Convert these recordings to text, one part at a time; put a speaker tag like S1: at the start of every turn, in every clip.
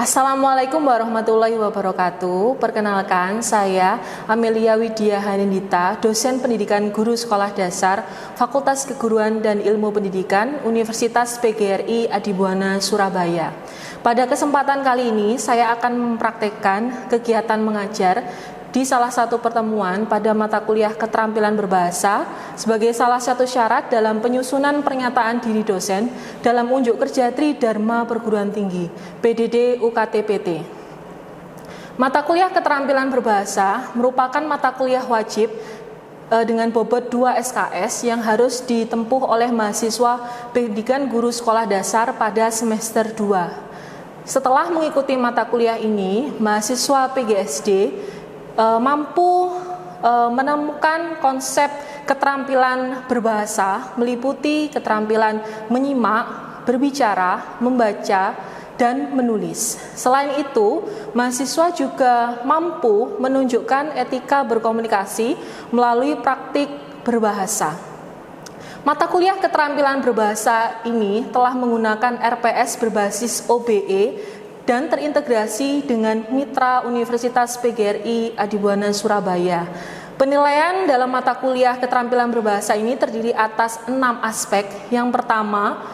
S1: Assalamualaikum warahmatullahi wabarakatuh. Perkenalkan, saya Amelia Widya Hanindita, dosen pendidikan guru sekolah dasar Fakultas Keguruan dan Ilmu Pendidikan Universitas PGRI Adibuana Surabaya. Pada kesempatan kali ini, saya akan mempraktekkan kegiatan mengajar di salah satu pertemuan pada mata kuliah keterampilan berbahasa sebagai salah satu syarat dalam penyusunan pernyataan diri dosen dalam unjuk kerja Tridharma Perguruan Tinggi PDD UKT-PT. Mata kuliah keterampilan berbahasa merupakan mata kuliah wajib dengan bobot 2 SKS yang harus ditempuh oleh mahasiswa pendidikan guru sekolah dasar pada semester 2. Setelah mengikuti mata kuliah ini, mahasiswa PGSD mampu menemukan konsep keterampilan berbahasa meliputi keterampilan menyimak, berbicara, membaca, dan menulis. Selain itu, mahasiswa juga mampu menunjukkan etika berkomunikasi melalui praktik berbahasa. Mata kuliah keterampilan berbahasa ini telah menggunakan RPS berbasis OBE dan terintegrasi dengan mitra Universitas PGRI Adibuana Surabaya. Penilaian dalam mata kuliah keterampilan berbahasa ini terdiri atas 6 aspek. Yang pertama,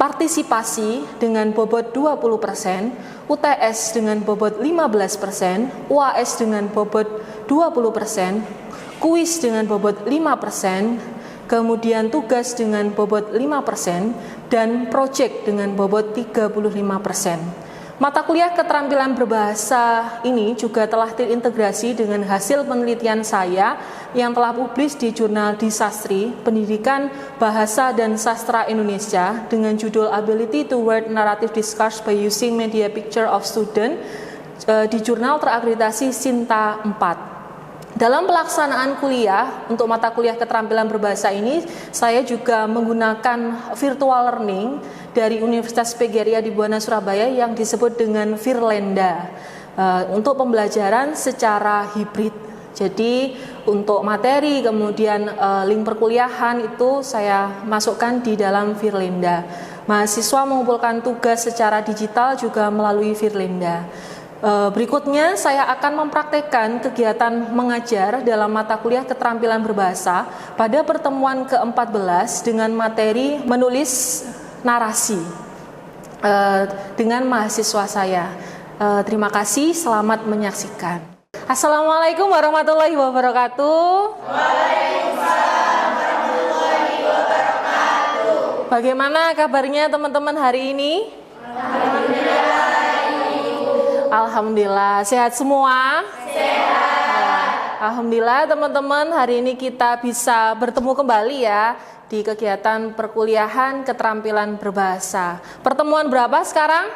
S1: partisipasi dengan bobot 20%, UTS dengan bobot 15%, UAS dengan bobot 20%, kuis dengan bobot 5%, kemudian tugas dengan bobot 5%, dan proyek dengan bobot 35%. Mata kuliah keterampilan berbahasa ini juga telah terintegrasi dengan hasil penelitian saya yang telah publis di jurnal Disastri, Pendidikan Bahasa dan Sastra Indonesia dengan judul Ability to Word Narrative Discourse by Using Media Picture of Student di jurnal terakreditasi Sinta 4. Dalam pelaksanaan kuliah untuk mata kuliah keterampilan berbahasa ini, saya juga menggunakan virtual learning dari Universitas PGRI Adibuana Surabaya yang disebut dengan Virlenda untuk pembelajaran secara hibrid. Jadi untuk materi kemudian link perkuliahan itu saya masukkan di dalam Virlenda. Mahasiswa mengumpulkan tugas secara digital juga melalui Virlenda. Berikutnya saya akan mempraktekkan kegiatan mengajar dalam mata kuliah keterampilan berbahasa pada pertemuan ke-14 dengan materi menulis narasi dengan mahasiswa saya. Terima kasih, selamat menyaksikan. Assalamualaikum warahmatullahi wabarakatuh. Waalaikumsalam warahmatullahi wabarakatuh. Bagaimana kabarnya teman-teman hari ini? Alhamdulillah, sehat semua? Sehat. Alhamdulillah teman-teman, hari ini kita bisa bertemu kembali ya di kegiatan perkuliahan keterampilan berbahasa. Pertemuan berapa sekarang?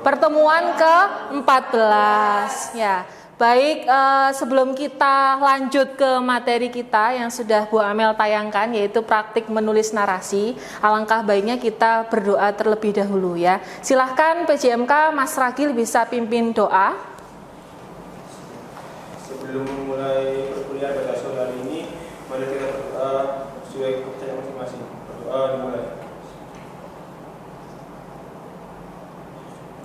S1: Pertemuan ke-14 ya. Baik, sebelum kita lanjut ke materi kita yang sudah Bu Amel tayangkan, yaitu praktik menulis narasi, alangkah baiknya kita berdoa terlebih dahulu ya. Silahkan PJMK Mas Ragil bisa pimpin doa.
S2: Sebelum memulai perkuliahan pada sore hari ini, mari kita berdoa sesuai kepercayaan masing-masing. Berdoa dimulai.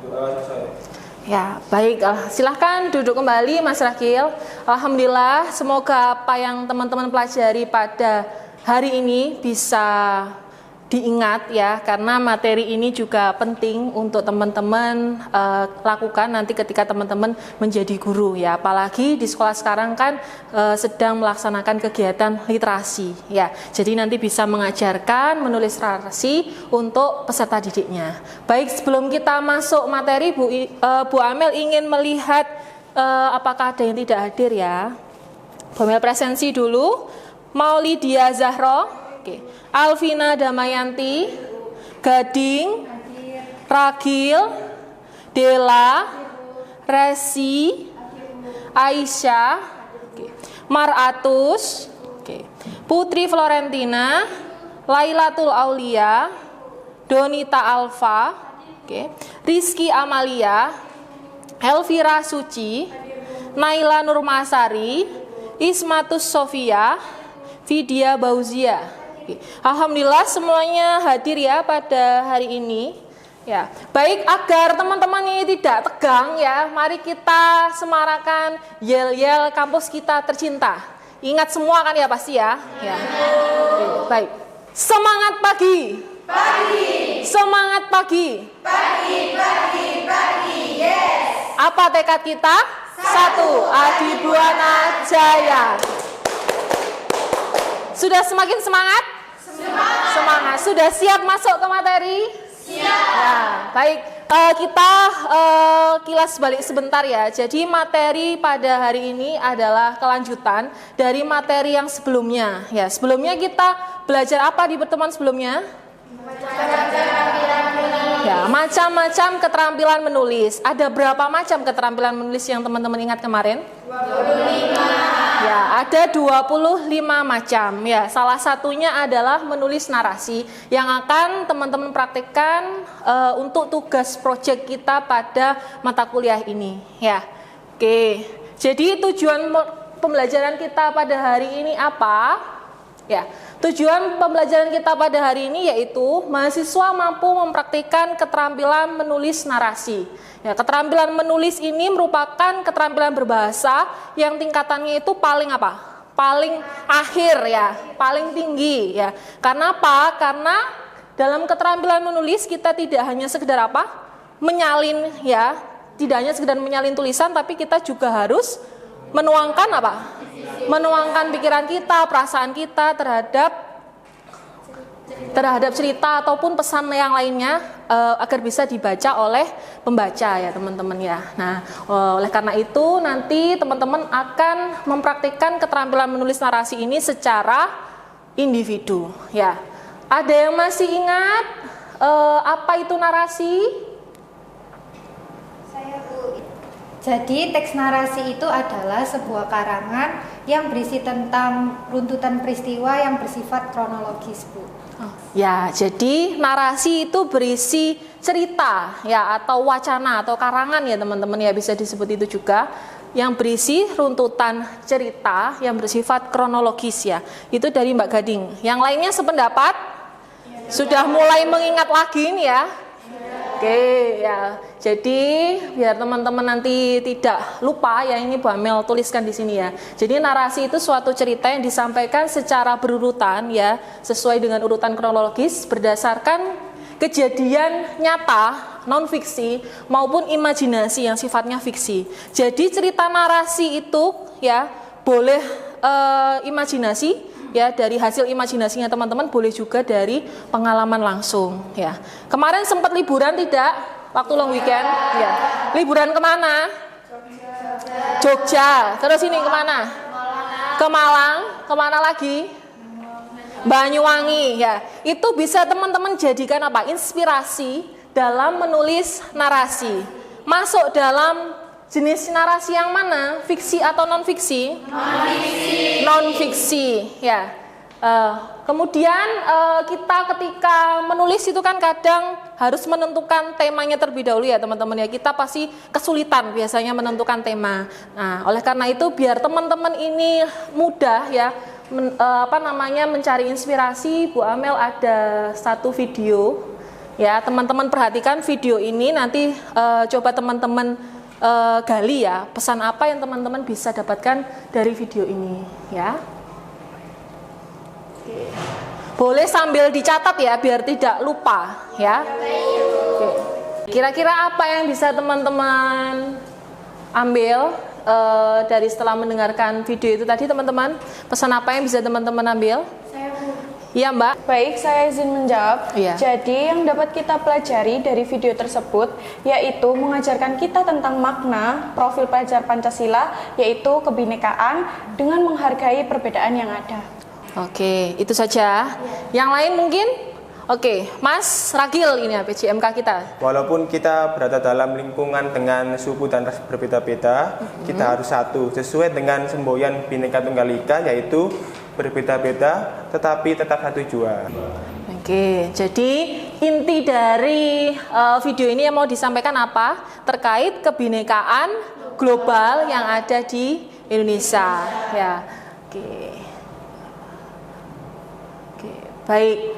S2: Doa selesai.
S1: Ya, baik. Silahkan duduk kembali Mas Rakil. Alhamdulillah, semoga apa yang teman-teman pelajari pada hari ini bisa diingat ya, karena materi ini juga penting untuk teman-teman lakukan nanti ketika teman-teman menjadi guru ya. Apalagi di sekolah sekarang kan sedang melaksanakan kegiatan literasi ya. Jadi nanti bisa mengajarkan menulis narasi untuk peserta didiknya. Baik, sebelum kita masuk materi, Bu Amel ingin melihat apakah ada yang tidak hadir ya. Bu Amel presensi dulu. Maulidia Zahro. Oke. Alvina Damayanti, Gading, Ragil, Dela, Resi, Aisyah, Maratus, Putri Florentina, Lailatul Aulia, Donita Alfa, Rizky Amalia, Elvira Suci, Naila Nurmasari, Ismatus Sofia, Vidya Bauzia. Alhamdulillah semuanya hadir ya pada hari ini. Ya, baik, agar teman-teman ini tidak tegang ya, mari kita semarakan yel-yel kampus kita tercinta. Ingat semua kan ya pasti ya? Ya. Oke, baik. Semangat pagi. Pagi. Semangat pagi. Pagi, pagi, pagi. Yes. Apa tekad kita? 1. Adibuana Jaya. Sudah semakin semangat? Semangat. Sudah siap masuk ke materi? Ya, baik, kita kilas balik sebentar ya. Jadi materi pada hari ini adalah kelanjutan dari materi yang sebelumnya. Ya, sebelumnya kita belajar apa di pertemuan sebelumnya? Ya, macam-macam keterampilan menulis. Ada berapa macam keterampilan menulis yang teman-teman ingat kemarin? 25. Ya, ada 25 macam. Ya, salah satunya adalah menulis narasi yang akan teman-teman praktekkan untuk tugas proyek kita pada mata kuliah ini. Ya, oke. Jadi tujuan pembelajaran kita pada hari ini apa? Ya, tujuan pembelajaran kita pada hari ini yaitu mahasiswa mampu mempraktikkan keterampilan menulis narasi. Ya, keterampilan menulis ini merupakan keterampilan berbahasa yang tingkatannya itu paling apa? Paling akhir ya, paling tinggi ya. Karena apa? Karena dalam keterampilan menulis kita tidak hanya sekedar apa? Menyalin ya, tidak hanya sekedar menyalin tulisan, tapi kita juga harus menuangkan apa? Menuangkan pikiran kita, perasaan kita terhadap cerita ataupun pesan yang lainnya agar bisa dibaca oleh pembaca ya teman-teman ya. Nah, oleh karena itu nanti teman-teman akan mempraktikkan keterampilan menulis narasi ini secara individu ya. Ada yang masih ingat apa itu narasi?
S3: Jadi teks narasi itu adalah sebuah karangan yang berisi tentang runtutan peristiwa yang bersifat kronologis, Bu.
S1: Ya, jadi narasi itu berisi cerita ya atau wacana atau karangan ya teman-teman ya, bisa disebut itu juga, yang berisi runtutan cerita yang bersifat kronologis ya. Itu dari Mbak Gading. Yang lainnya sependapat? Sudah mulai mengingat lagi nih ya. Oke ya, jadi biar teman-teman nanti tidak lupa ya, ini Bu Amel tuliskan di sini ya. Jadi narasi itu suatu cerita yang disampaikan secara berurutan ya, sesuai dengan urutan kronologis berdasarkan kejadian nyata, non fiksi maupun imajinasi yang sifatnya fiksi. Jadi cerita narasi itu ya boleh imajinasi. Ya, dari hasil imajinasinya teman-teman, boleh juga dari pengalaman langsung ya. Kemarin sempat liburan tidak? Waktu long weekend ya. Liburan kemana? Jogja. Terus ini kemana? Ke Malang. Kemana lagi? Banyuwangi ya. Itu bisa teman-teman jadikan apa? Inspirasi dalam menulis narasi. Masuk dalam jenis narasi yang mana? Fiksi atau non-fiksi? Non-fiksi. Non-fiksi, ya. Kemudian kita ketika menulis itu kan kadang harus menentukan temanya terlebih dahulu ya teman-teman ya. Kita pasti kesulitan biasanya menentukan tema. Nah, oleh karena itu biar teman-teman ini mudah ya mencari inspirasi, Bu Amel ada satu video ya. Teman-teman perhatikan video ini, nanti coba teman-teman gali ya, pesan apa yang teman-teman bisa dapatkan dari video ini ya. Oke. Boleh sambil dicatat ya biar tidak lupa ya. Oke. Kira-kira apa yang bisa teman-teman ambil dari setelah mendengarkan video itu tadi teman-teman? Pesan apa yang bisa teman-teman ambil? Iya Mbak.
S4: Baik, saya izin menjawab.
S1: Iya.
S4: Jadi yang dapat kita pelajari dari video tersebut yaitu mengajarkan kita tentang makna profil pelajar Pancasila, yaitu kebinekaan dengan menghargai perbedaan yang ada.
S1: Oke, itu saja. Yang lain mungkin? Oke, Mas Ragil ini ya PJMK kita.
S2: Walaupun kita berada dalam lingkungan dengan suku dan ras berbeda-beda, kita harus satu sesuai dengan semboyan Bhinneka Tunggal Ika, yaitu berbeda-beda tetapi tetap satu jua.
S1: Oke, jadi inti dari video ini yang mau disampaikan apa? Terkait kebinekaan global yang ada di Indonesia ya. Oke. Baik,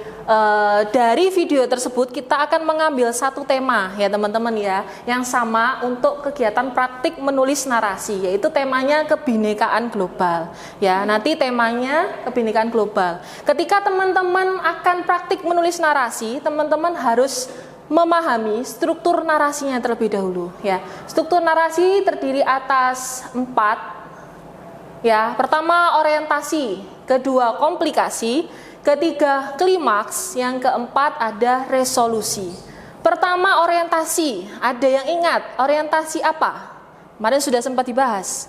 S1: dari video tersebut kita akan mengambil satu tema ya teman-teman ya, yang sama untuk kegiatan praktik menulis narasi, yaitu temanya kebinekaan global. Ya, nanti temanya kebinekaan global. Ketika teman-teman akan praktik menulis narasi, teman-teman harus memahami struktur narasinya terlebih dahulu. Ya, struktur narasi terdiri atas 4. Ya, pertama orientasi, kedua komplikasi, ketiga klimaks, yang keempat ada resolusi. Pertama orientasi, ada yang ingat orientasi apa? Kemarin sudah sempat dibahas.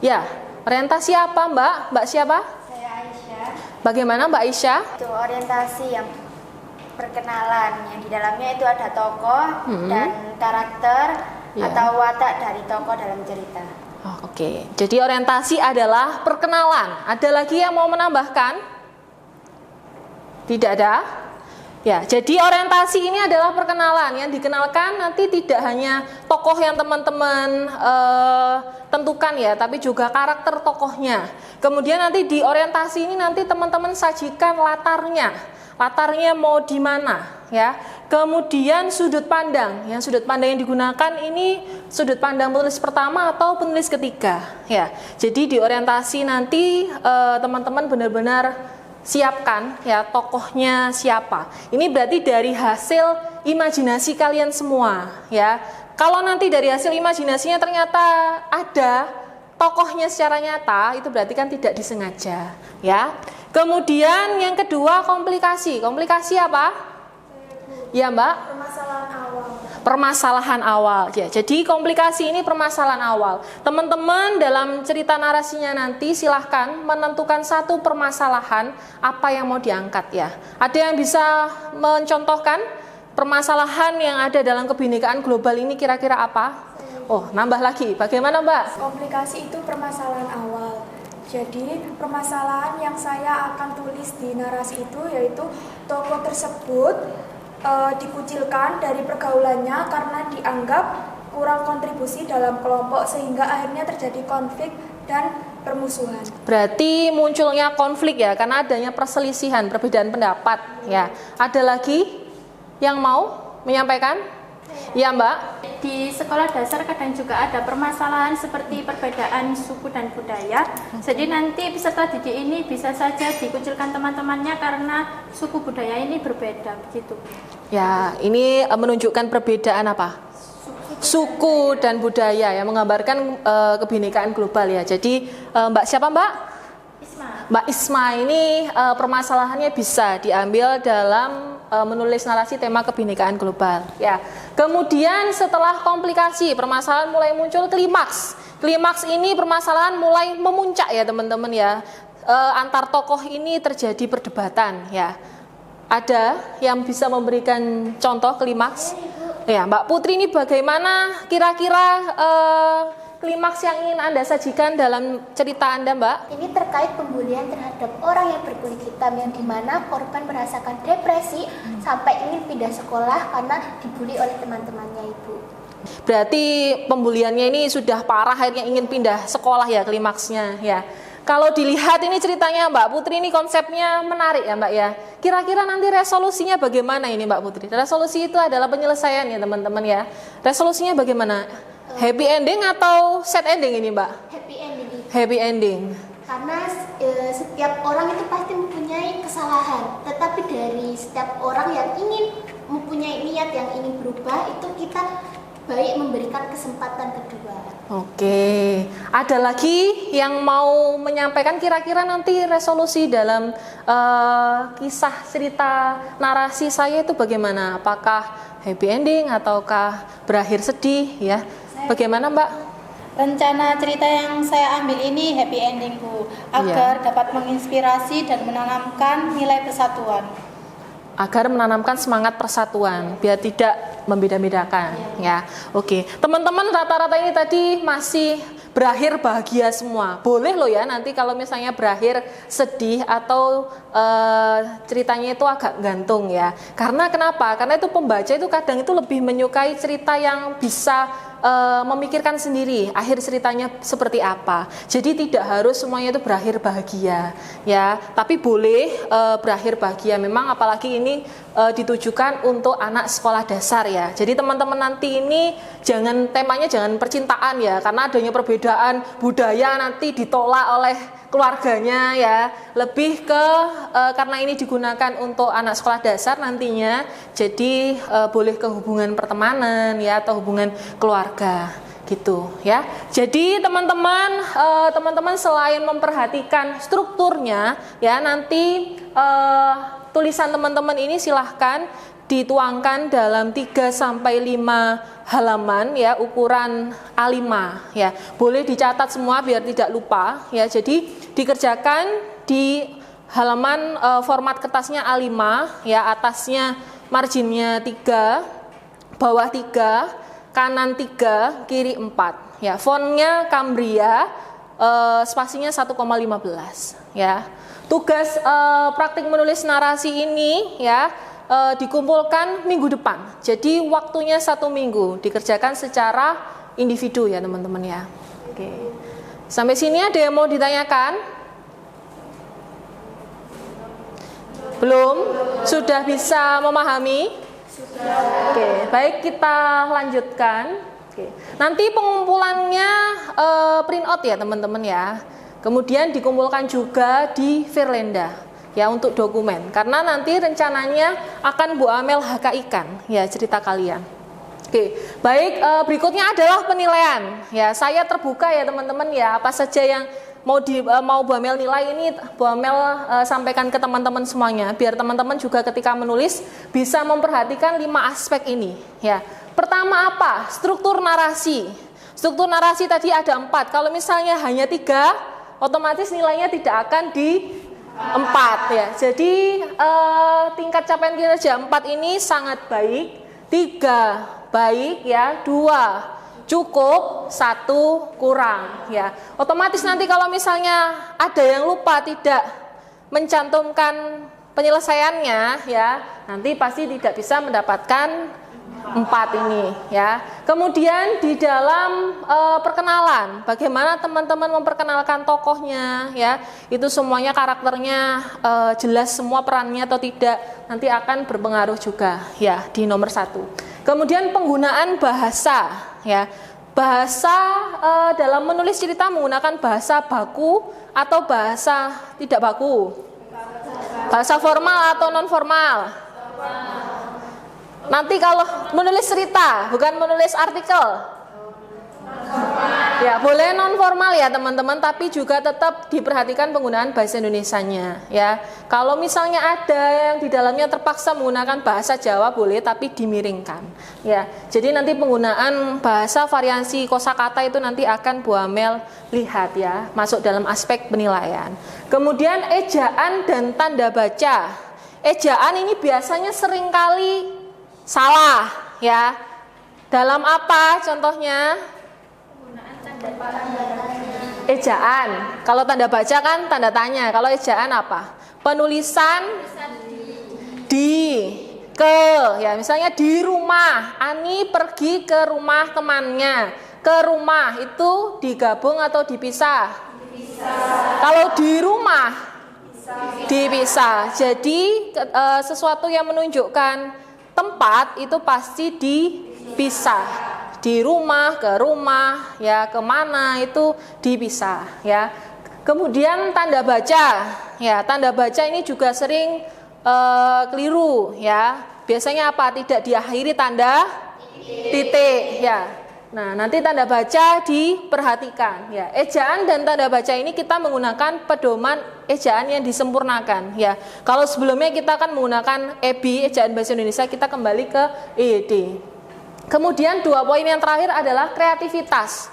S1: Ya, orientasi apa Mbak? Mbak siapa?
S5: Saya Aisyah.
S1: Bagaimana Mbak Aisyah?
S5: Itu orientasi yang perkenalan, yang di dalamnya itu ada tokoh dan karakter atau watak dari tokoh dalam cerita.
S1: Oh, oke, jadi orientasi adalah perkenalan. Ada lagi yang mau menambahkan? Tidak ada? Ya, jadi orientasi ini adalah perkenalan. Yang dikenalkan nanti tidak hanya tokoh yang teman-teman tentukan ya, tapi juga karakter tokohnya. Kemudian nanti di orientasi ini nanti teman-teman sajikan latarnya. Latarnya mau di mana ya. Kemudian sudut pandang. Yang sudut pandang yang digunakan ini sudut pandang penulis pertama atau penulis ketiga ya. Jadi di orientasi nanti teman-teman benar-benar siapkan ya tokohnya siapa. Ini berarti dari hasil imajinasi kalian semua ya. Kalau nanti dari hasil imajinasinya ternyata ada tokohnya secara nyata, itu berarti kan tidak disengaja ya. Kemudian yang kedua komplikasi. Komplikasi apa? Ya Mbak?
S5: Permasalahan awal.
S1: Permasalahan awal ya. Jadi komplikasi ini permasalahan awal. Teman-teman dalam cerita narasinya nanti silahkan menentukan satu permasalahan apa yang mau diangkat ya. Ada yang bisa mencontohkan permasalahan yang ada dalam kebinekaan global ini kira-kira apa? Oh, nambah lagi. Bagaimana Mbak?
S6: Komplikasi itu permasalahan awal. Jadi permasalahan yang saya akan tulis di narasi itu yaitu tokoh tersebut dikucilkan dari pergaulannya karena dianggap kurang kontribusi dalam kelompok sehingga akhirnya terjadi konflik dan permusuhan.
S1: Berarti munculnya konflik ya karena adanya perselisihan, perbedaan pendapat ya. Ada lagi yang mau menyampaikan? Ya Mbak.
S7: Di sekolah dasar kadang juga ada permasalahan seperti perbedaan suku dan budaya. Jadi nanti peserta didik ini bisa saja dikucilkan teman-temannya karena suku budaya ini berbeda begitu.
S1: Ya, ini menunjukkan perbedaan apa? Suku dan budaya ya, menggambarkan kebinekaan global ya. Jadi Mbak siapa Mbak?
S7: Isma.
S1: Mbak Isma ini permasalahannya bisa diambil dalam menulis narasi tema kebinekaan global ya. Kemudian setelah komplikasi permasalahan mulai muncul klimaks. Klimaks ini permasalahan mulai memuncak ya teman-teman ya. Antar tokoh ini terjadi perdebatan ya. Ada yang bisa memberikan contoh klimaks? Ya, Mbak Putri ini bagaimana kira-kira klimaks yang ingin Anda sajikan dalam cerita Anda, Mbak?
S8: Ini terkait pembulian terhadap orang yang berkulit hitam yang dimana korban merasakan depresi sampai ingin pindah sekolah karena dibully oleh teman-temannya Ibu.
S1: Berarti pembuliannya ini sudah parah akhirnya ingin pindah sekolah ya klimaksnya ya. Kalau dilihat ini ceritanya Mbak Putri ini konsepnya menarik ya Mbak ya. Kira-kira nanti resolusinya bagaimana ini Mbak Putri? Resolusi itu adalah penyelesaian ya teman-teman ya. Resolusinya bagaimana? Happy ending atau sad ending ini Mbak?
S8: Happy ending.
S1: Happy ending.
S8: Karena setiap orang itu pasti mempunyai kesalahan, tetapi dari setiap orang yang ingin mempunyai niat yang ingin berubah itu kita baik memberikan kesempatan kedua.
S1: Oke, ada lagi yang mau menyampaikan kira-kira nanti resolusi dalam kisah cerita narasi saya itu bagaimana? Apakah happy ending ataukah berakhir sedih ya? Bagaimana Mbak?
S9: Rencana cerita yang saya ambil ini happy ending Bu, agar dapat menginspirasi dan menanamkan nilai persatuan.
S1: Agar menanamkan semangat persatuan, biar tidak membeda-bedakan ya. Oke, teman-teman rata-rata ini tadi masih berakhir bahagia semua. Boleh loh ya nanti kalau misalnya berakhir sedih atau ceritanya itu agak gantung ya. Karena kenapa? Karena itu pembaca itu kadang itu lebih menyukai cerita yang bisa memikirkan sendiri akhir ceritanya seperti apa. Jadi tidak harus semuanya itu berakhir bahagia ya, tapi boleh berakhir bahagia. Memang apalagi ini ditujukan untuk anak sekolah dasar ya. Jadi teman-teman nanti ini temanya jangan percintaan ya, karena adanya perbedaan budaya nanti ditolak oleh keluarganya ya. Lebih ke karena ini digunakan untuk anak sekolah dasar nantinya, jadi boleh ke hubungan pertemanan ya, atau hubungan keluarga gitu ya. Jadi teman-teman selain memperhatikan strukturnya ya, nanti tulisan teman-teman ini silahkan dituangkan dalam 3 sampai 5 halaman ya, ukuran A5 ya. Boleh dicatat semua biar tidak lupa ya. Jadi dikerjakan di halaman format kertasnya A5 ya, atasnya marginnya 3, bawah 3, kanan 3, kiri 4 ya. Fontnya Cambria, spasinya 1,15 ya. Tugas praktik menulis narasi ini ya dikumpulkan minggu depan. Jadi waktunya 1 minggu, dikerjakan secara individu ya teman-teman ya. Oke. Sampai sini ada yang mau ditanyakan? Belum? Sudah bisa memahami? Sudah. Oke, baik, kita lanjutkan. Oke. Nanti pengumpulannya print out ya teman-teman ya. Kemudian dikumpulkan juga di Firlenda ya untuk dokumen, karena nanti rencananya akan Bu Amel HKI-kan ya cerita kalian. Oke, baik, berikutnya adalah penilaian ya. Saya terbuka ya teman-teman ya, apa saja yang mau Bu Amel nilai ini Bu Amel sampaikan ke teman-teman semuanya, biar teman-teman juga ketika menulis bisa memperhatikan 5 aspek ini ya. Pertama apa? Struktur narasi. Struktur narasi tadi ada 4. Kalau misalnya hanya 3, otomatis nilainya tidak akan di 4 ya. Jadi tingkat capaian kinerja 4 ini sangat baik, 3 baik ya, 2 cukup, 1 kurang ya. Otomatis nanti kalau misalnya ada yang lupa tidak mencantumkan penyelesaiannya ya, nanti pasti tidak bisa mendapatkan 4 ini ya. Kemudian di dalam perkenalan, bagaimana teman-teman memperkenalkan tokohnya ya, itu semuanya karakternya jelas semua perannya atau tidak, nanti akan berpengaruh juga ya di nomor 1. Kemudian penggunaan bahasa ya. Bahasa dalam menulis cerita menggunakan bahasa baku atau bahasa tidak baku, bahasa formal atau non formal. Nanti kalau menulis cerita, bukan menulis artikel, ya boleh non formal ya teman-teman, tapi juga tetap diperhatikan penggunaan bahasa Indonesianya ya. Kalau misalnya ada yang di dalamnya terpaksa menggunakan bahasa Jawa boleh, tapi dimiringkan ya. Jadi nanti penggunaan bahasa variasi kosakata itu nanti akan Bu Amel lihat ya, masuk dalam aspek penilaian. Kemudian ejaan dan tanda baca. Ejaan ini biasanya seringkali salah ya. Dalam apa contohnya? Ejaan. Kalau tanda baca kan tanda tanya. Kalau ejaan apa? Penulisan di, ke ya. Misalnya di rumah, Ani pergi ke rumah temannya. Ke rumah itu digabung atau dipisah? Kalau di rumah dipisah. Jadi sesuatu yang menunjukkan tempat itu pasti dipisah. Di rumah, ke rumah, ya kemana itu dipisah ya. Kemudian tanda baca, ya tanda baca ini juga sering keliru ya. Biasanya apa? Tidak diakhiri tanda titik ya. Nah nanti tanda baca diperhatikan ya. Ejaan dan tanda baca ini kita menggunakan pedoman ejaan yang disempurnakan ya. Kalau sebelumnya kita akan menggunakan EB, ejaan bahasa Indonesia, kita kembali ke EYD. Kemudian 2 poin yang terakhir adalah kreativitas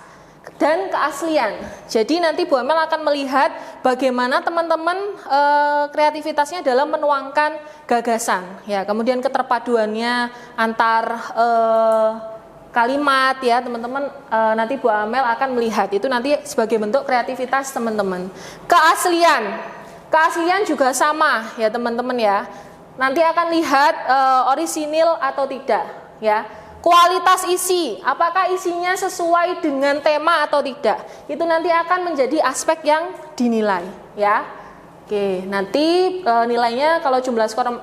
S1: dan keaslian. Jadi nanti Bu Amel akan melihat bagaimana teman-teman kreativitasnya dalam menuangkan gagasan ya. Kemudian keterpaduannya antar kalimat ya teman-teman, nanti Bu Amel akan melihat itu nanti sebagai bentuk kreativitas teman-teman. Keaslian juga sama ya teman-teman ya. Nanti akan lihat orisinil atau tidak ya. Kualitas isi, apakah isinya sesuai dengan tema atau tidak? Itu nanti akan menjadi aspek yang dinilai, ya. Oke, nanti nilainya kalau jumlah skor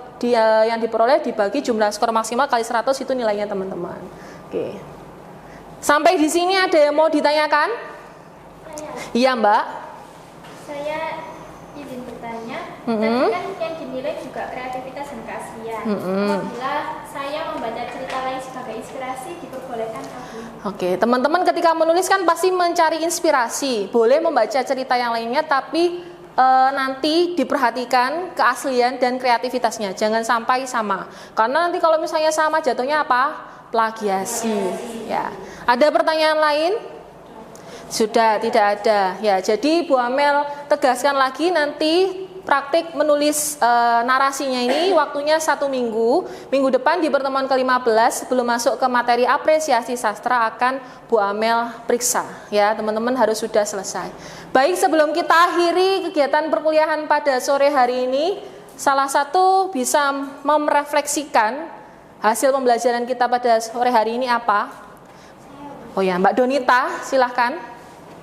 S1: yang diperoleh dibagi jumlah skor maksimal kali 100 itu nilainya teman-teman. Oke. Sampai di sini ada yang mau ditanyakan? Iya, Mbak.
S7: Saya izin bertanya, tadi kan yang dinilai juga kreativitas dan keaslian. Apabila saya membaca cerita lain sebagai inspirasi, diperbolehkan lagi.
S1: Oke, teman-teman ketika menulis kan pasti mencari inspirasi. Boleh membaca cerita yang lainnya, tapi nanti diperhatikan keaslian dan kreativitasnya. Jangan sampai sama. Karena nanti kalau misalnya sama jatuhnya apa? Plagiasi. Ya. Ada pertanyaan lain? Sudah, tidak ada. Ya, jadi Bu Amel tegaskan lagi nanti praktik menulis narasinya ini waktunya 1 minggu. Minggu depan di pertemuan ke-15 sebelum masuk ke materi apresiasi sastra akan Bu Amel periksa. Ya, teman-teman harus sudah selesai. Baik, sebelum kita akhiri kegiatan perkuliahan pada sore hari ini, salah satu bisa merefleksikan hasil pembelajaran kita pada sore hari ini apa? Oh ya, Mbak Donita, silahkan.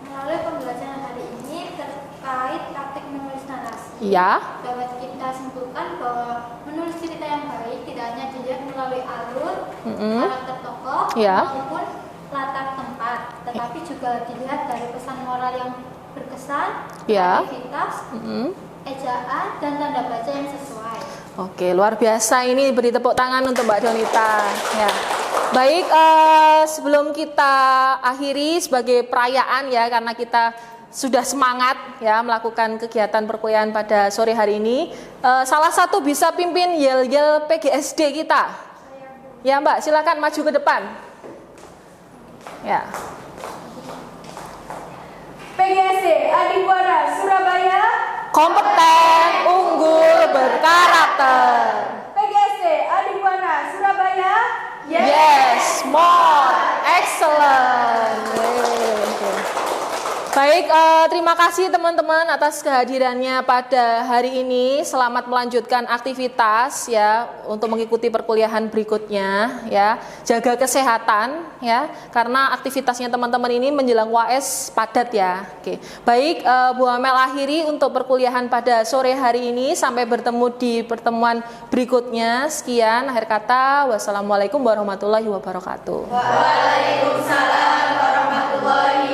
S7: Melalui pembelajaran hari ini terkait praktik menulis narasi,
S1: Ya.
S7: dapat kita simpulkan bahwa menulis cerita yang baik tidak hanya dilihat melalui alur, karakter tokoh,
S1: Ya.
S7: maupun latar tempat, tetapi juga dilihat dari pesan moral yang berkesan,
S1: Ya.
S7: kreativitas, ejaan, dan tanda baca yang sesuai.
S1: Oke, luar biasa, ini beri tepuk tangan untuk Mbak Donita. Ya. Baik, sebelum kita akhiri sebagai perayaan ya, karena kita sudah semangat ya melakukan kegiatan perkuliahan pada sore hari ini, salah satu bisa pimpin yel-yel PGSD kita. Ya Mbak, silakan maju ke depan. Ya.
S6: PGSD Adipura Surabaya.
S1: Kompeten, unggul, berkarakter.
S6: PGSD Adipura Surabaya.
S1: Yes, more, excellent. Baik, terima kasih teman-teman atas kehadirannya pada hari ini. Selamat melanjutkan aktivitas ya untuk mengikuti perkuliahan berikutnya ya. Jaga kesehatan ya, karena aktivitasnya teman-teman ini menjelang UAS padat ya. Oke. Baik, Bu Amel akhiri untuk perkuliahan pada sore hari ini. Sampai bertemu di pertemuan berikutnya. Sekian akhir kata. Wassalamualaikum warahmatullahi wabarakatuh.
S9: Waalaikumsalam warahmatullahi